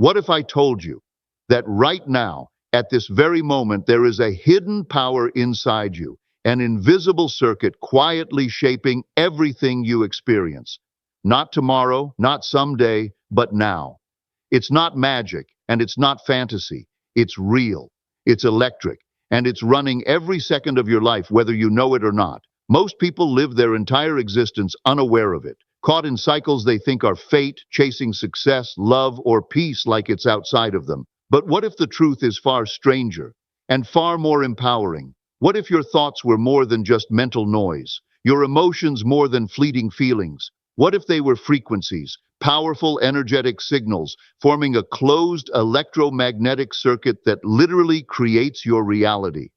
What if I told you that right now, at this very moment, there is a hidden power inside you, an invisible circuit quietly shaping everything you experience? Not tomorrow, not someday, but now. It's not magic, and it's not fantasy. It's real. It's electric, and it's running every second of your life, whether you know it or not. Most people live their entire existence unaware of it, caught in cycles they think are fate, chasing success, love, or peace like it's outside of them. But what if the truth is far stranger and far more empowering? What if your thoughts were more than just mental noise, your emotions more than fleeting feelings? What if they were frequencies, powerful energetic signals, forming a closed electromagnetic circuit that literally creates your reality?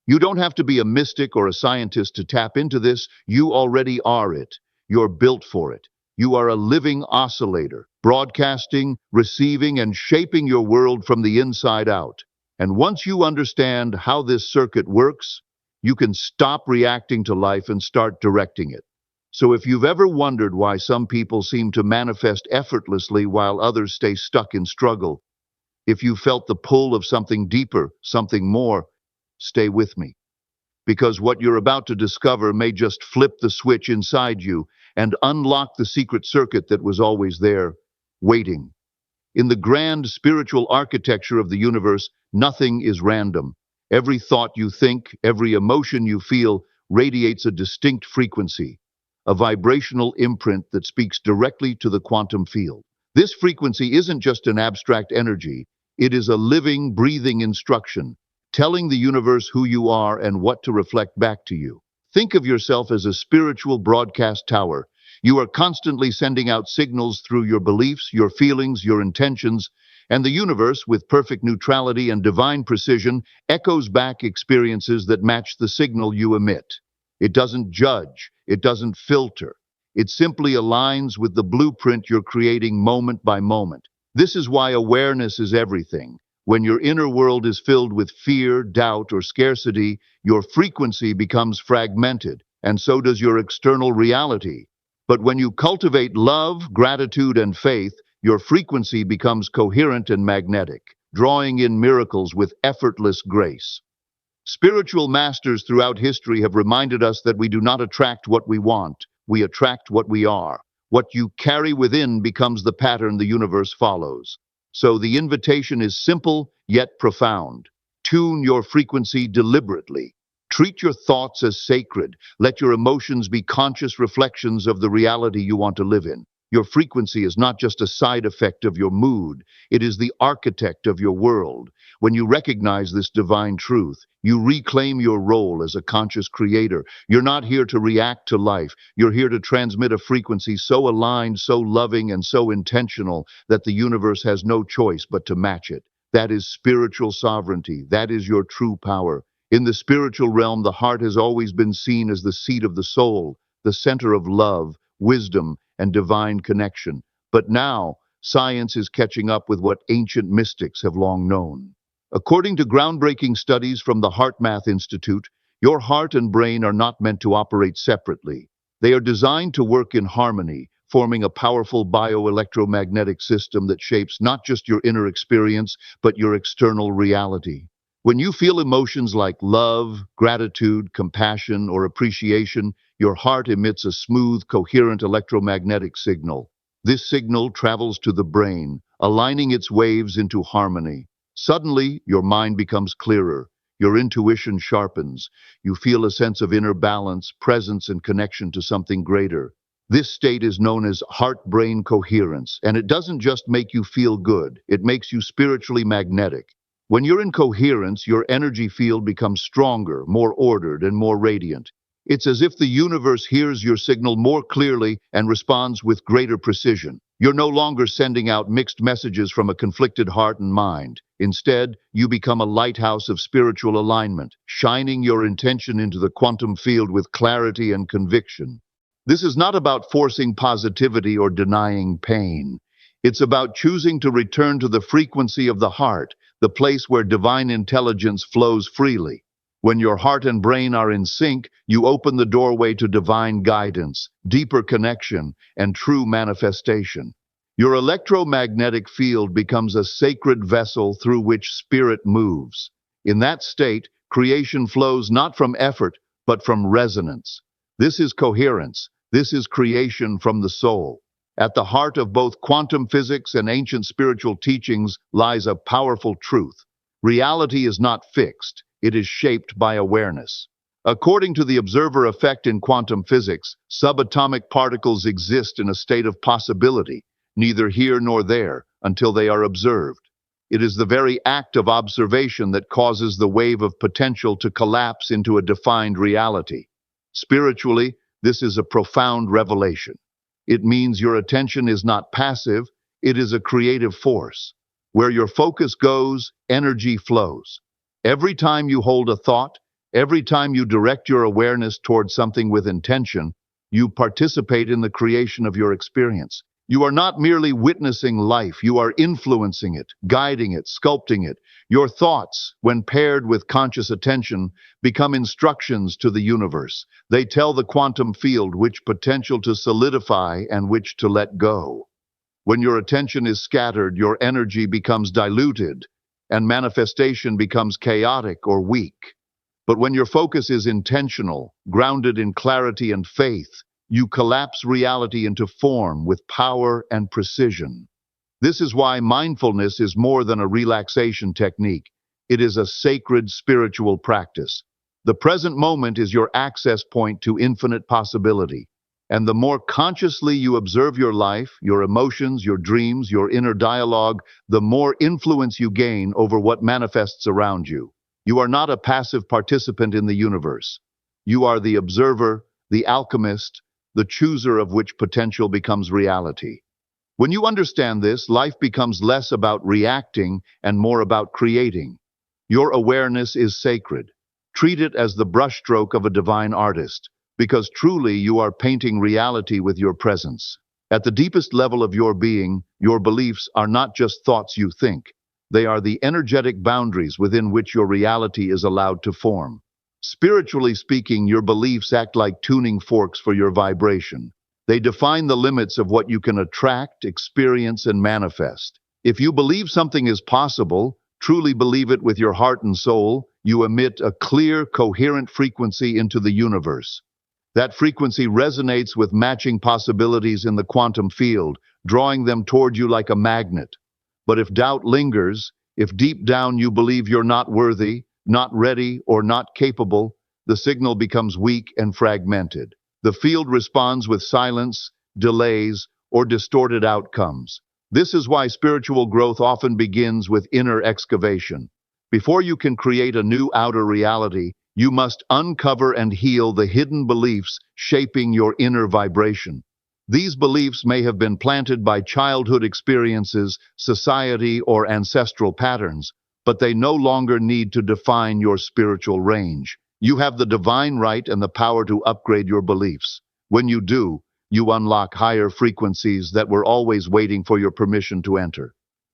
You don't have to be a mystic or a scientist to tap into this. You already are it. You're built for it. You are a living oscillator, broadcasting, receiving, and shaping your world from the inside out. And once you understand how this circuit works, you can stop reacting to life and start directing it. So if you've ever wondered why some people seem to manifest effortlessly while others stay stuck in struggle, if you felt the pull of something deeper, something more, stay with me. Because what you're about to discover may just flip the switch inside you and unlock the secret circuit that was always there, waiting. In the grand spiritual architecture of the universe, nothing is random. Every thought you think, every emotion you feel, radiates a distinct frequency, a vibrational imprint that speaks directly to the quantum field. This frequency isn't just an abstract energy, it is a living, breathing instruction, telling the universe who you are and what to reflect back to you. Think of yourself as a spiritual broadcast tower. You are constantly sending out signals through your beliefs, your feelings, your intentions, and the universe, with perfect neutrality and divine precision, echoes back experiences that match the signal you emit. It doesn't judge, it doesn't filter. It simply aligns with the blueprint you're creating moment by moment. This is why awareness is everything. When your inner world is filled with fear, doubt, or scarcity, your frequency becomes fragmented, and so does your external reality. But when you cultivate love, gratitude, and faith, your frequency becomes coherent and magnetic, drawing in miracles with effortless grace. Spiritual masters throughout history have reminded us that we do not attract what we want, we attract what we are. What you carry within becomes the pattern the universe follows. So the invitation is simple yet profound. Tune your frequency deliberately. Treat your thoughts as sacred. Let your emotions be conscious reflections of the reality you want to live in. Your frequency is not just a side effect of your mood, it is the architect of your world. When you recognize this divine truth, you reclaim your role as a conscious creator. You're not here to react to life. You're here to transmit a frequency so aligned, so loving, and so intentional that the universe has no choice but to match it. That is spiritual sovereignty. That is your true power. In the spiritual realm, the heart has always been seen as the seat of the soul, the center of love, wisdom, and divine connection. But now, science is catching up with what ancient mystics have long known. According to groundbreaking studies from the HeartMath Institute, your heart and brain are not meant to operate separately. They are designed to work in harmony, forming a powerful bioelectromagnetic system that shapes not just your inner experience, but your external reality. When you feel emotions like love, gratitude, compassion, or appreciation, your heart emits a smooth, coherent electromagnetic signal. This signal travels to the brain, aligning its waves into harmony. Suddenly, your mind becomes clearer, your intuition sharpens, you feel a sense of inner balance, presence, and connection to something greater. This state is known as heart-brain coherence, and it doesn't just make you feel good, it makes you spiritually magnetic. When you're in coherence, your energy field becomes stronger, more ordered, and more radiant. It's as if the universe hears your signal more clearly and responds with greater precision. You're no longer sending out mixed messages from a conflicted heart and mind. Instead, you become a lighthouse of spiritual alignment, shining your intention into the quantum field with clarity and conviction. This is not about forcing positivity or denying pain. It's about choosing to return to the frequency of the heart, the place where divine intelligence flows freely. When your heart and brain are in sync, you open the doorway to divine guidance, deeper connection, and true manifestation. Your electromagnetic field becomes a sacred vessel through which spirit moves. In that state, creation flows not from effort, but from resonance. This is coherence. This is creation from the soul. At the heart of both quantum physics and ancient spiritual teachings lies a powerful truth. Reality is not fixed. It is shaped by awareness. According to the observer effect in quantum physics, subatomic particles exist in a state of possibility, neither here nor there, until they are observed. It is the very act of observation that causes the wave of potential to collapse into a defined reality. Spiritually, this is a profound revelation. It means your attention is not passive, it is a creative force. Where your focus goes, energy flows. Every time you hold a thought, every time you direct your awareness towards something with intention, you participate in the creation of your experience. You are not merely witnessing life, you are influencing it, guiding it, sculpting it. Your thoughts, when paired with conscious attention, become instructions to the universe. They tell the quantum field which potential to solidify and which to let go. When your attention is scattered, your energy becomes diluted, and manifestation becomes chaotic or weak. But when your focus is intentional, grounded in clarity and faith, you collapse reality into form with power and precision. This is why mindfulness is more than a relaxation technique. It is a sacred spiritual practice. The present moment is your access point to infinite possibility. And the more consciously you observe your life, your emotions, your dreams, your inner dialogue, the more influence you gain over what manifests around you. You are not a passive participant in the universe. You are the observer, the alchemist, the chooser of which potential becomes reality. When you understand this, life becomes less about reacting and more about creating. Your awareness is sacred. Treat it as the brushstroke of a divine artist, because truly you are painting reality with your presence. At the deepest level of your being, your beliefs are not just thoughts you think. They are the energetic boundaries within which your reality is allowed to form. Spiritually speaking, your beliefs act like tuning forks for your vibration. They define the limits of what you can attract, experience, and manifest. If you believe something is possible, truly believe it with your heart and soul, you emit a clear, coherent frequency into the universe. That frequency resonates with matching possibilities in the quantum field, drawing them toward you like a magnet. But if doubt lingers, if deep down you believe you're not worthy, not ready, or not capable, the signal becomes weak and fragmented. The field responds with silence, delays, or distorted outcomes. This is why spiritual growth often begins with inner excavation. Before you can create a new outer reality, you must uncover and heal the hidden beliefs shaping your inner vibration. These beliefs may have been planted by childhood experiences, society, or ancestral patterns, but they no longer need to define your spiritual range. You have the divine right and the power to upgrade your beliefs. When you do, you unlock higher frequencies that were always waiting for your permission to enter.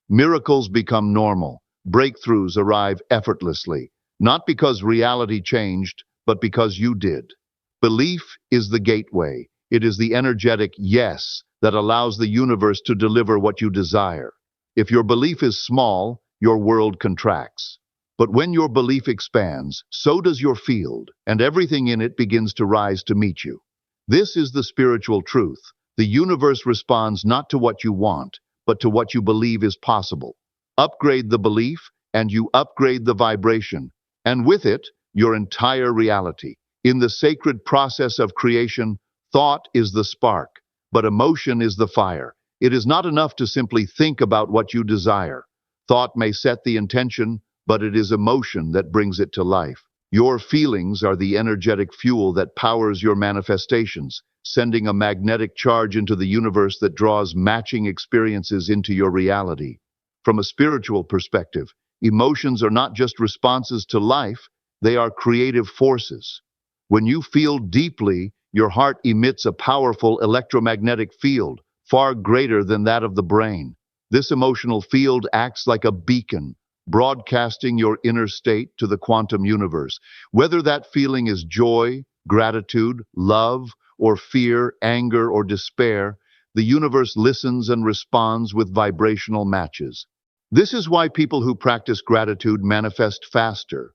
Miracles become normal. Breakthroughs arrive effortlessly, not because reality changed, but because you did. Belief is the gateway. It is the energetic yes that allows the universe to deliver what you desire. If your belief is small, your world contracts. But when your belief expands, so does your field, and everything in it begins to rise to meet you. This is the spiritual truth. The universe responds not to what you want, but to what you believe is possible. Upgrade the belief, and you upgrade the vibration, and with it, your entire reality. In the sacred process of creation, thought is the spark, but emotion is the fire. It is not enough to simply think about what you desire. Thought may set the intention, but it is emotion that brings it to life. Your feelings are the energetic fuel that powers your manifestations, sending a magnetic charge into the universe that draws matching experiences into your reality. From a spiritual perspective, emotions are not just responses to life, they are creative forces. When you feel deeply, your heart emits a powerful electromagnetic field, far greater than that of the brain. This emotional field acts like a beacon, broadcasting your inner state to the quantum universe. Whether that feeling is joy, gratitude, love, or fear, anger, or despair, the universe listens and responds with vibrational matches. This is why people who practice gratitude manifest faster.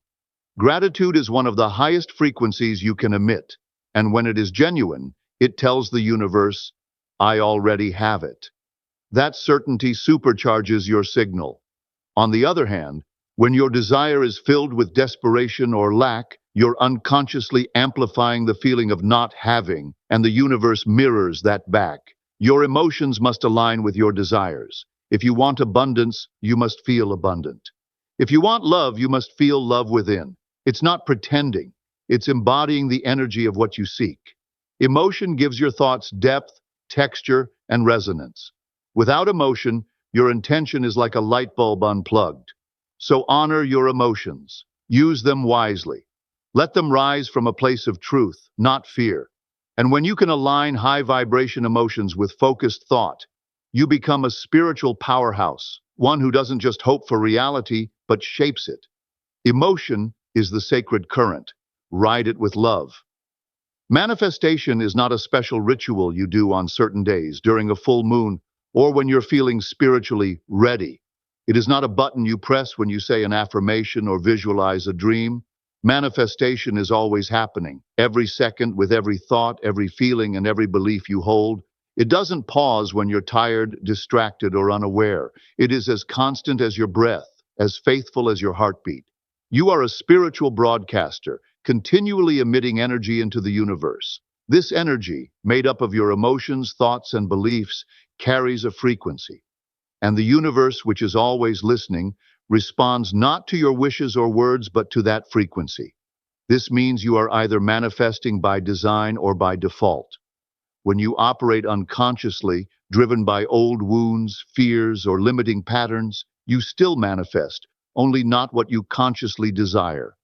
Gratitude is one of the highest frequencies you can emit, and when it is genuine, it tells the universe, I already have it. That certainty supercharges your signal. On the other hand, when your desire is filled with desperation or lack, you're unconsciously amplifying the feeling of not having, and the universe mirrors that back. Your emotions must align with your desires. If you want abundance, you must feel abundant. If you want love, you must feel love within. It's not pretending. It's embodying the energy of what you seek. Emotion gives your thoughts depth, texture, and resonance. Without emotion, your intention is like a light bulb unplugged. So honor your emotions. Use them wisely. Let them rise from a place of truth, not fear. And when you can align high vibration emotions with focused thought, you become a spiritual powerhouse, one who doesn't just hope for reality, but shapes it. Emotion is the sacred current. Ride it with love. Manifestation is not a special ritual you do on certain days during a full moon or when you're feeling spiritually ready. It is not a button you press when you say an affirmation or visualize a dream. Manifestation is always happening, every second with every thought, every feeling, and every belief you hold. It doesn't pause when you're tired, distracted, or unaware. It is as constant as your breath, as faithful as your heartbeat. You are a spiritual broadcaster, continually emitting energy into the universe. This energy, made up of your emotions, thoughts, and beliefs, carries a frequency. And the universe, which is always listening, responds not to your wishes or words, but to that frequency. This means you are either manifesting by design or by default. When you operate unconsciously, driven by old wounds, fears, or limiting patterns, you still manifest, only not what you consciously desire.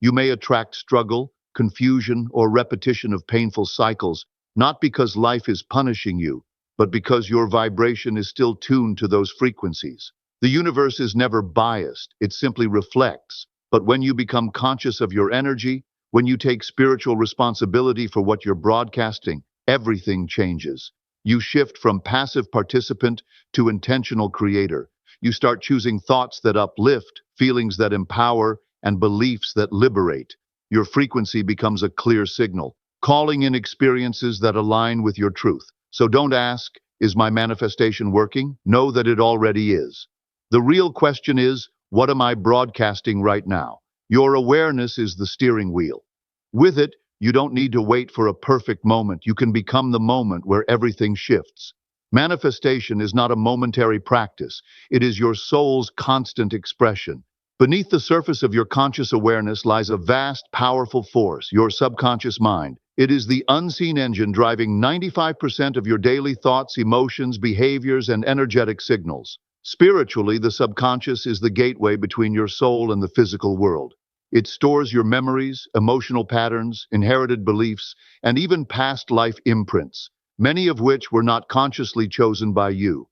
You may attract struggle, confusion, or repetition of painful cycles, not because life is punishing you, but because your vibration is still tuned to those frequencies. The universe is never biased, it simply reflects. But when you become conscious of your energy, when you take spiritual responsibility for what you're broadcasting, everything changes. You shift from passive participant to intentional creator. You start choosing thoughts that uplift, feelings that empower, and beliefs that liberate. Your frequency becomes a clear signal, calling in experiences that align with your truth. So don't ask, is my manifestation working? Know that it already is. The real question is, what am I broadcasting right now? Your awareness is the steering wheel. With it, you don't need to wait for a perfect moment. You can become the moment where everything shifts. Manifestation is not a momentary practice. It is your soul's constant expression. Beneath the surface of your conscious awareness lies a vast, powerful force, your subconscious mind. It is the unseen engine driving 95% of your daily thoughts, emotions, behaviors, and energetic signals. Spiritually, the subconscious is the gateway between your soul and the physical world. It stores your memories, emotional patterns, inherited beliefs, and even past life imprints, many of which were not consciously chosen by you.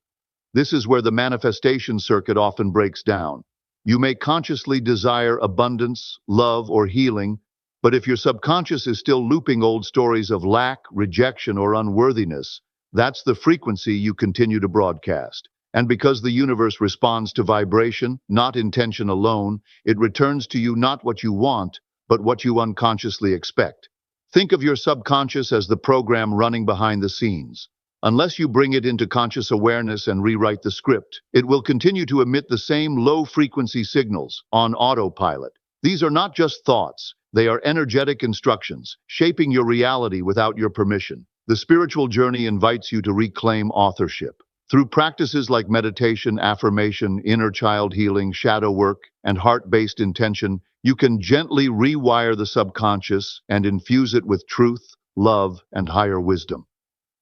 This is where the manifestation circuit often breaks down. You may consciously desire abundance, love, or healing, but if your subconscious is still looping old stories of lack, rejection, or unworthiness, that's the frequency you continue to broadcast. And because the universe responds to vibration, not intention alone, it returns to you not what you want, but what you unconsciously expect. Think of your subconscious as the program running behind the scenes. Unless you bring it into conscious awareness and rewrite the script, it will continue to emit the same low-frequency signals on autopilot. These are not just thoughts, they are energetic instructions, shaping your reality without your permission. The spiritual journey invites you to reclaim authorship. Through practices like meditation, affirmation, inner child healing, shadow work, and heart-based intention, you can gently rewire the subconscious and infuse it with truth, love, and higher wisdom.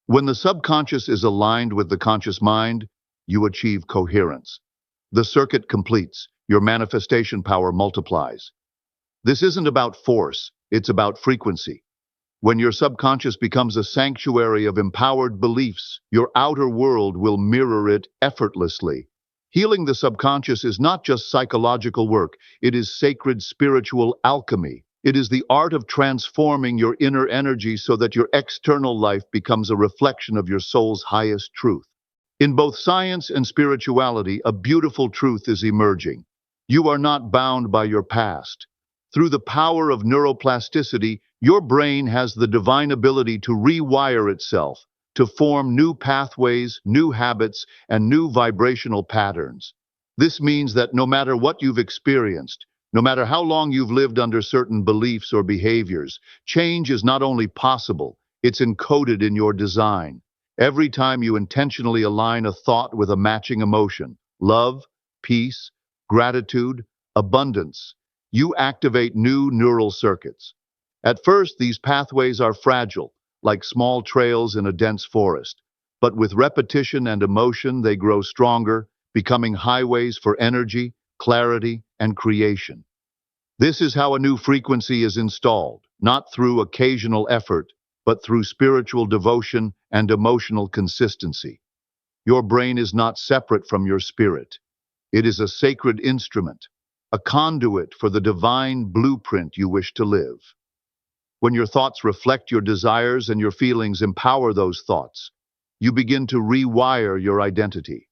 When the subconscious is aligned with the conscious mind, you achieve coherence. The circuit completes, your manifestation power multiplies. This isn't about force, it's about frequency. When your subconscious becomes a sanctuary of empowered beliefs, your outer world will mirror it effortlessly. Healing the subconscious is not just psychological work, it is sacred spiritual alchemy. It is the art of transforming your inner energy so that your external life becomes a reflection of your soul's highest truth. In both science and spirituality, a beautiful truth is emerging. You are not bound by your past. Through the power of neuroplasticity, your brain has the divine ability to rewire itself, to form new pathways, new habits, and new vibrational patterns. This means that no matter what you've experienced, no matter how long you've lived under certain beliefs or behaviors, change is not only possible, it's encoded in your design. Every time you intentionally align a thought with a matching emotion, love, peace, gratitude, abundance, you activate new neural circuits. At first, these pathways are fragile, like small trails in a dense forest. But with repetition and emotion, they grow stronger, becoming highways for energy, clarity, and creation. This is how a new frequency is installed, not through occasional effort, but through spiritual devotion and emotional consistency. Your brain is not separate from your spirit. It is a sacred instrument, a conduit for the divine blueprint you wish to live. When your thoughts reflect your desires and your feelings empower those thoughts, you begin to rewire your identity.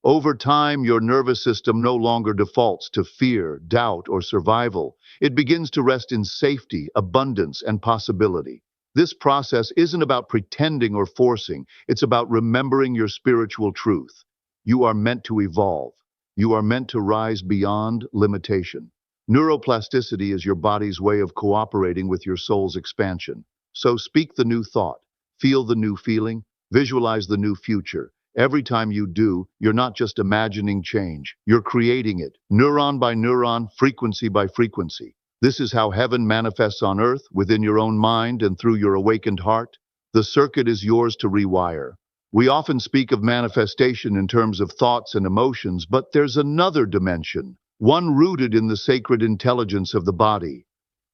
Over time, your nervous system no longer defaults to fear, doubt, or survival. It begins to rest in safety, abundance, and possibility. This process isn't about pretending or forcing, it's about remembering your spiritual truth. You are meant to evolve. You are meant to rise beyond limitation. Neuroplasticity is your body's way of cooperating with your soul's expansion. So speak the new thought, feel the new feeling, visualize the new future. Every time you do, you're not just imagining change, you're creating it, neuron by neuron, frequency by frequency. This is how heaven manifests on earth, within your own mind and through your awakened heart. The circuit is yours to rewire. We often speak of manifestation in terms of thoughts and emotions, but there's another dimension, one rooted in the sacred intelligence of the body.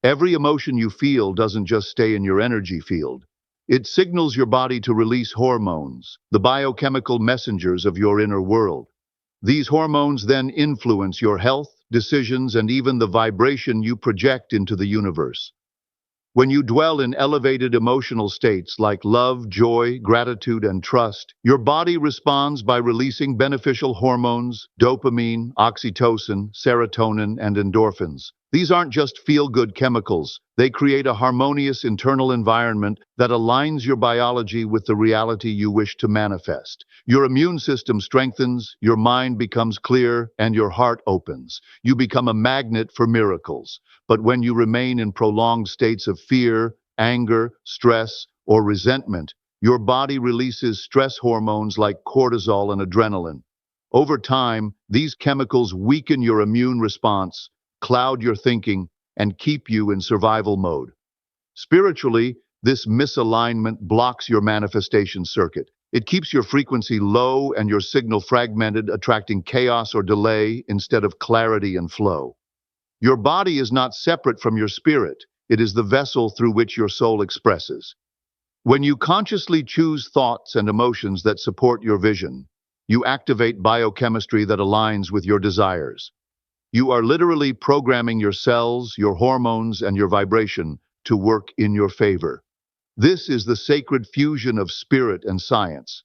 Every emotion you feel doesn't just stay in your energy field. It signals your body to release hormones, the biochemical messengers of your inner world. These hormones then influence your health, decisions, and even the vibration you project into the universe. When you dwell in elevated emotional states like love, joy, gratitude, and trust, your body responds by releasing beneficial hormones, dopamine, oxytocin, serotonin, and endorphins. These aren't just feel-good chemicals. They create a harmonious internal environment that aligns your biology with the reality you wish to manifest. Your immune system strengthens, your mind becomes clear, and your heart opens. You become a magnet for miracles. But when you remain in prolonged states of fear, anger, stress, or resentment, your body releases stress hormones like cortisol and adrenaline. Over time, these chemicals weaken your immune response, cloud your thinking, and keep you in survival mode. Spiritually, this misalignment blocks your manifestation circuit. It keeps your frequency low and your signal fragmented, attracting chaos or delay instead of clarity and flow. Your body is not separate from your spirit. It is the vessel through which your soul expresses. When you consciously choose thoughts and emotions that support your vision, you activate biochemistry that aligns with your desires. You are literally programming your cells, your hormones, and your vibration to work in your favor. This is the sacred fusion of spirit and science.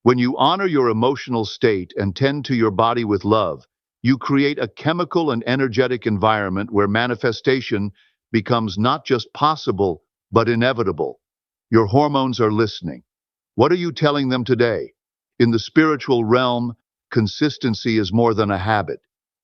When you honor your emotional state and tend to your body with love, you create a chemical and energetic environment where manifestation becomes not just possible, but inevitable. Your hormones are listening. What are you telling them today? In the spiritual realm, consistency is more than a habit.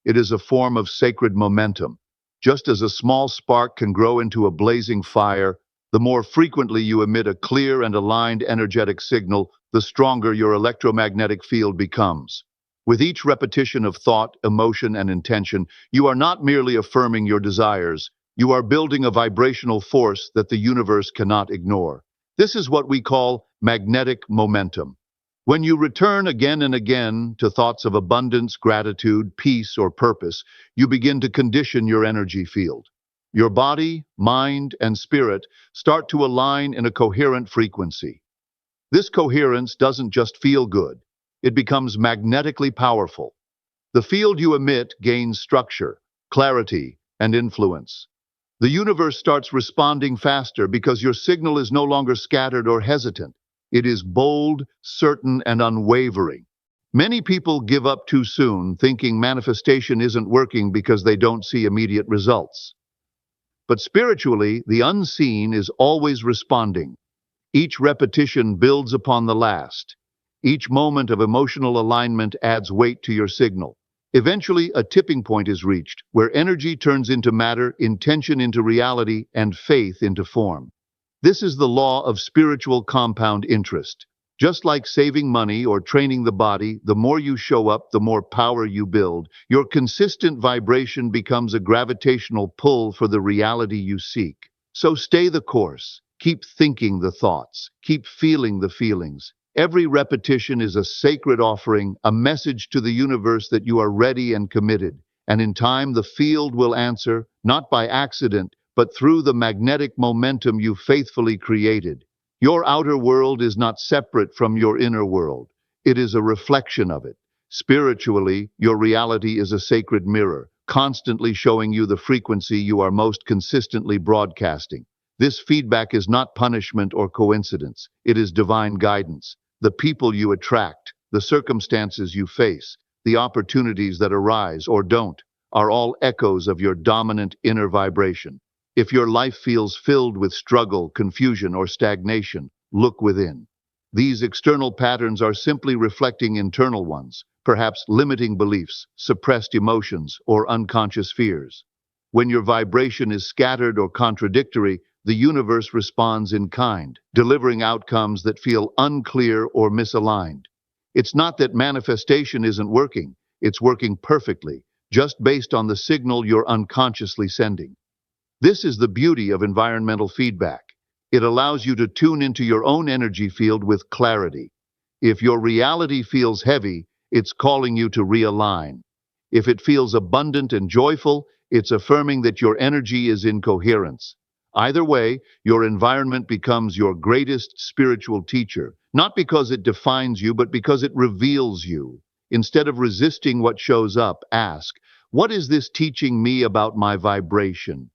It is a form of sacred momentum. Just as a small spark can grow into a blazing fire, the more frequently you emit a clear and aligned energetic signal, the stronger your electromagnetic field becomes. With each repetition of thought, emotion, and intention, you are not merely affirming your desires, you are building a vibrational force that the universe cannot ignore. This is what we call magnetic momentum. When you return again and again to thoughts of abundance, gratitude, peace, or purpose, you begin to condition your energy field. Your body, mind, and spirit start to align in a coherent frequency. This coherence doesn't just feel good, it becomes magnetically powerful. The field you emit gains structure, clarity, and influence. The universe starts responding faster because your signal is no longer scattered or hesitant. It is bold, certain, and unwavering. Many people give up too soon, thinking manifestation isn't working because they don't see immediate results. But spiritually, the unseen is always responding. Each repetition builds upon the last. Each moment of emotional alignment adds weight to your signal. Eventually, a tipping point is reached, where energy turns into matter, intention into reality, and faith into form. This is the law of spiritual compound interest. Just like saving money or training the body, the more you show up, the more power you build. Your consistent vibration becomes a gravitational pull for the reality you seek. So stay the course. Keep thinking the thoughts. Keep feeling the feelings. Every repetition is a sacred offering, a message to the universe that you are ready and committed. And in time, the field will answer, not by accident, but through the magnetic momentum you faithfully created. Your outer world is not separate from your inner world. It is a reflection of it. Spiritually, your reality is a sacred mirror, constantly showing you the frequency you are most consistently broadcasting. This feedback is not punishment or coincidence. It is divine guidance. The people you attract, the circumstances you face, the opportunities that arise or don't, are all echoes of your dominant inner vibration. If your life feels filled with struggle, confusion, or stagnation, look within. These external patterns are simply reflecting internal ones, perhaps limiting beliefs, suppressed emotions, or unconscious fears. When your vibration is scattered or contradictory, the universe responds in kind, delivering outcomes that feel unclear or misaligned. It's not that manifestation isn't working, it's working perfectly, just based on the signal you're unconsciously sending. This is the beauty of environmental feedback. It allows you to tune into your own energy field with clarity. If your reality feels heavy, it's calling you to realign. If it feels abundant and joyful, it's affirming that your energy is in coherence. Either way, your environment becomes your greatest spiritual teacher, not because it defines you, but because it reveals you. Instead of resisting what shows up, ask, what is this teaching me about my vibration?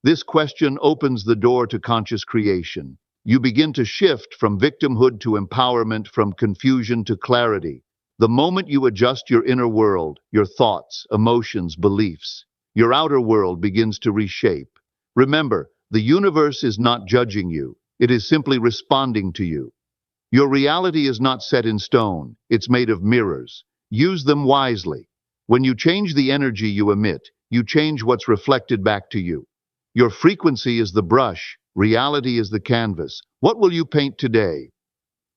This question opens the door to conscious creation. You begin to shift from victimhood to empowerment, from confusion to clarity. The moment you adjust your inner world, your thoughts, emotions, beliefs, your outer world begins to reshape. Remember, the universe is not judging you. It is simply responding to you. Your reality is not set in stone. It's made of mirrors. Use them wisely. When you change the energy you emit, you change what's reflected back to you. Your frequency is the brush, reality is the canvas. What will you paint today?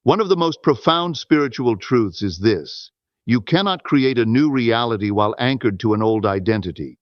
One of the most profound spiritual truths is this: you cannot create a new reality while anchored to an old identity.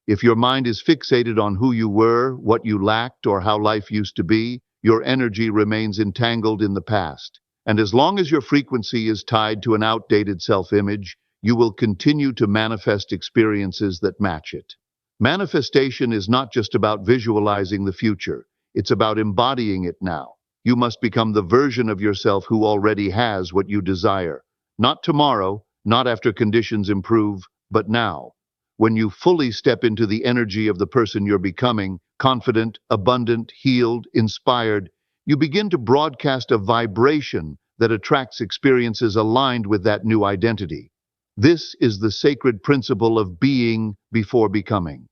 If your mind is fixated on who you were, what you lacked, or how life used to be, your energy remains entangled in the past. And as long as your frequency is tied to an outdated self-image, you will continue to manifest experiences that match it. Manifestation is not just about visualizing the future, it's about embodying it now. You must become the version of yourself who already has what you desire. Not tomorrow, not after conditions improve, but now. When you fully step into the energy of the person you're becoming, confident, abundant, healed, inspired, you begin to broadcast a vibration that attracts experiences aligned with that new identity. This is the sacred principle of being before becoming.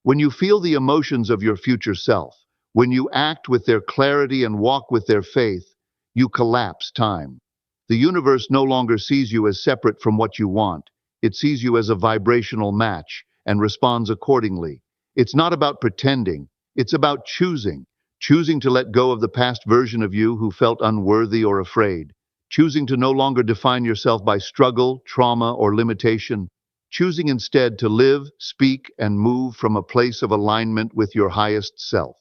When you feel the emotions of your future self, when you act with their clarity and walk with their faith, you collapse time. The universe no longer sees you as separate from what you want. It sees you as a vibrational match and responds accordingly. It's not about pretending, it's about choosing to let go of the past version of you who felt unworthy or afraid, choosing to no longer define yourself by struggle, trauma, or limitation, choosing instead to live, speak, and move from a place of alignment with your highest self.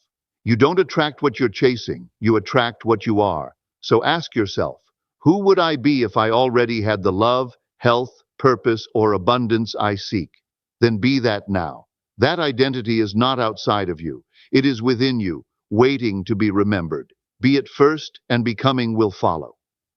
You don't attract what you're chasing, you attract what you are. So ask yourself, who would I be if I already had the love, health, purpose, or abundance I seek? Then be that now. That identity is not outside of you. It is within you, waiting to be remembered. Be it first, and becoming will follow.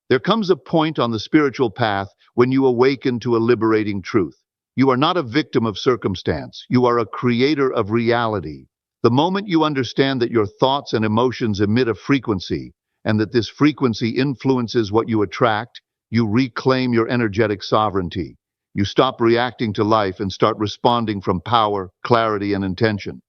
There comes a point on the spiritual path when you awaken to a liberating truth. You are not a victim of circumstance. You are a creator of reality. The moment you understand that your thoughts and emotions emit a frequency, and that this frequency influences what you attract, you reclaim your energetic sovereignty. You stop reacting to life and start responding from power, clarity, and intention.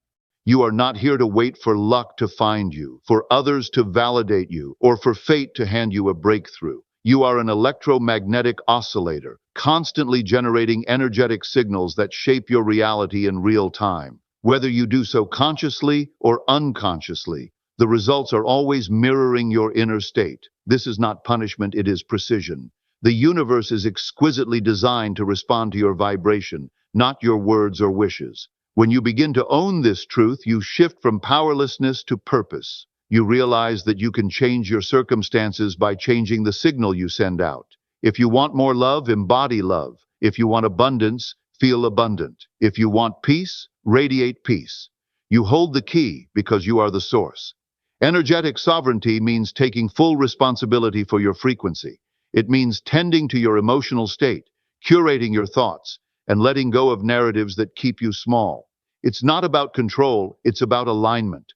You are not here to wait for luck to find you, for others to validate you, or for fate to hand you a breakthrough. You are an electromagnetic oscillator, constantly generating energetic signals that shape your reality in real time. Whether you do so consciously or unconsciously, the results are always mirroring your inner state. This is not punishment, it is precision. The universe is exquisitely designed to respond to your vibration, not your words or wishes. When you begin to own this truth, you shift from powerlessness to purpose. You realize that you can change your circumstances by changing the signal you send out. If you want more love, embody love. If you want abundance, feel abundant. If you want peace, radiate peace. You hold the key because you are the source. Energetic sovereignty means taking full responsibility for your frequency. It means tending to your emotional state, curating your thoughts, and letting go of narratives that keep you small. It's not about control, it's about alignment.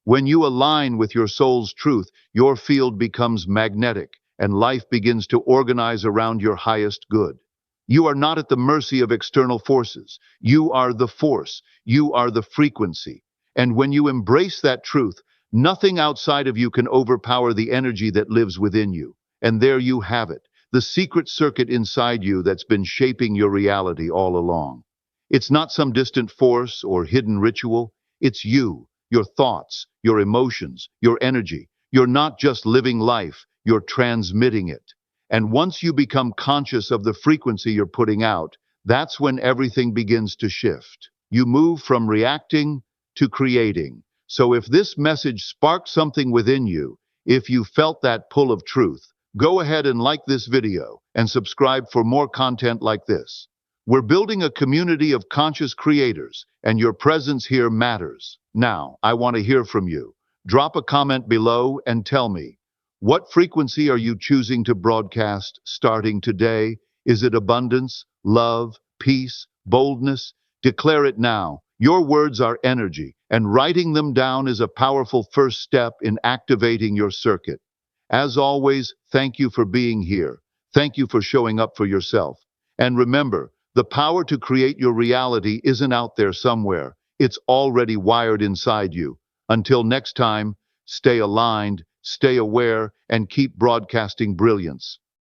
When you align with your soul's truth, your field becomes magnetic and life begins to organize around your highest good. You are not at the mercy of external forces. You are the force. You are the frequency. And when you embrace that truth, nothing outside of you can overpower the energy that lives within you. And there you have it, the secret circuit inside you that's been shaping your reality all along. It's not some distant force or hidden ritual. It's you, your thoughts, your emotions, your energy. You're not just living life, you're transmitting it. And once you become conscious of the frequency you're putting out, that's when everything begins to shift. You move from reacting to creating. So if this message sparked something within you, if you felt that pull of truth, go ahead and like this video and subscribe for more content like this. We're building a community of conscious creators, and your presence here matters. Now, I want to hear from you. Drop a comment below and tell me, what frequency are you choosing to broadcast starting today? Is it abundance, love, peace, boldness? Declare it now. Your words are energy, and writing them down is a powerful first step in activating your circuit. As always, thank you for being here. Thank you for showing up for yourself. And remember, the power to create your reality isn't out there somewhere. It's already wired inside you. Until next time, stay aligned, stay aware, and keep broadcasting brilliance.